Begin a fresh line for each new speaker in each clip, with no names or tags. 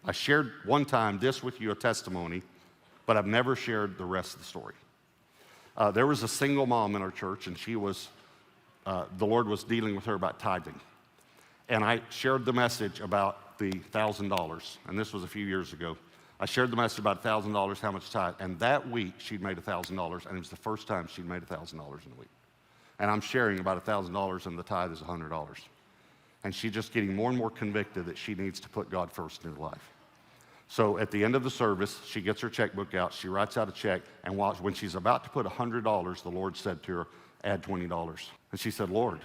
I shared one time this with you, a testimony, but I've never shared the rest of the story. There was a single mom in our church, and she was, the Lord was dealing with her about tithing. And I shared the message about the $1,000, and this was a few years ago. I shared the message about $1,000, how much tithe, and that week she'd made $1,000, and it was the first time she'd made $1,000 in a week. And I'm sharing about $1,000, and the tithe is $100. And she's just getting more and more convicted that she needs to put God first in her life. So at the end of the service, she gets her checkbook out, she writes out a check, and when she's about to put $100, the Lord said to her, add $20. And she said, Lord,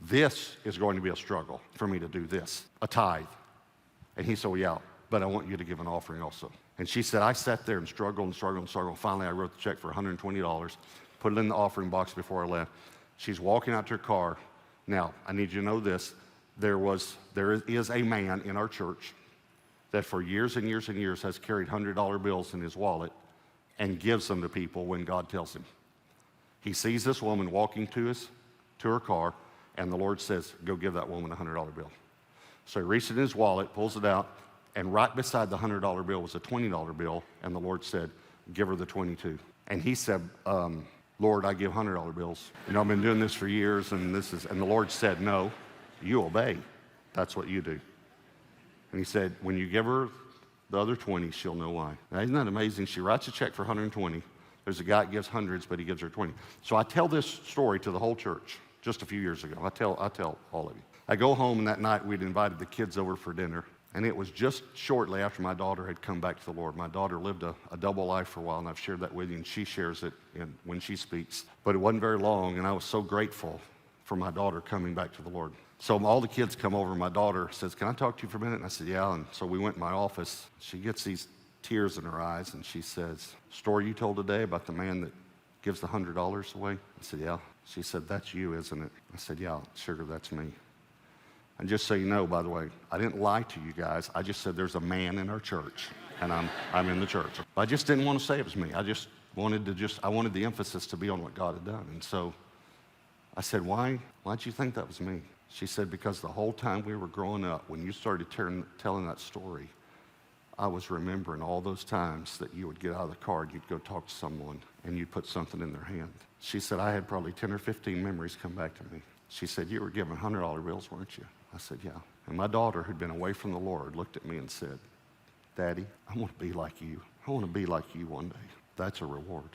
this is going to be a struggle for me to do this, a tithe. And he said, well, yeah, but I want you to give an offering also. And she said, I sat there and struggled and struggled and struggled. Finally, I wrote the check for $120, put it in the offering box before I left. She's walking out to her car. Now, I need you to know this. There is a man in our church that for years and years and years has carried $100 bills in his wallet and gives them to people when God tells him. He sees this woman walking to her car, and the Lord says, go give that woman a $100 bill. So he reaches in his wallet, pulls it out, and right beside the $100 bill was a $20 bill, and the Lord said, give her the 22. And he said, Lord, I give $100 bills. You know, I've been doing this for years, and the Lord said, no, you obey. That's what you do. And he said, when you give her the other 20, she'll know why. Now, isn't that amazing? She writes a check for 120. There's a guy that gives hundreds, but he gives her 20. So I tell this story to the whole church just a few years ago. I tell all of you. I go home, and that night we'd invited the kids over for dinner. And it was just shortly after my daughter had come back to the Lord. My daughter lived a double life for a while, and I've shared that with you, and she shares it when she speaks. But it wasn't very long, and I was so grateful for my daughter coming back to the Lord. So all the kids come over, and my daughter says, can I talk to you for a minute? And I said, yeah. And so we went in my office. She gets these tears in her eyes, and she says, story you told today about the man that gives the $100 away? I said, yeah. She said, that's you, isn't it? I said, yeah, sugar, that's me. And just so you know, by the way, I didn't lie to you guys. I just said there's a man in our church, and I'm in the church. I just didn't want to say it was me. I wanted the emphasis to be on what God had done. And so I said, why'd you think that was me? She said, because the whole time we were growing up, when you started telling that story, I was remembering all those times that you would get out of the car and you'd go talk to someone and you'd put something in their hand. She said, I had probably 10 or 15 memories come back to me. She said, you were giving $100 bills, weren't you? I said, yeah. And my daughter, who'd been away from the Lord, looked at me and said, Daddy, I want to be like you. I want to be like you one day. That's a reward.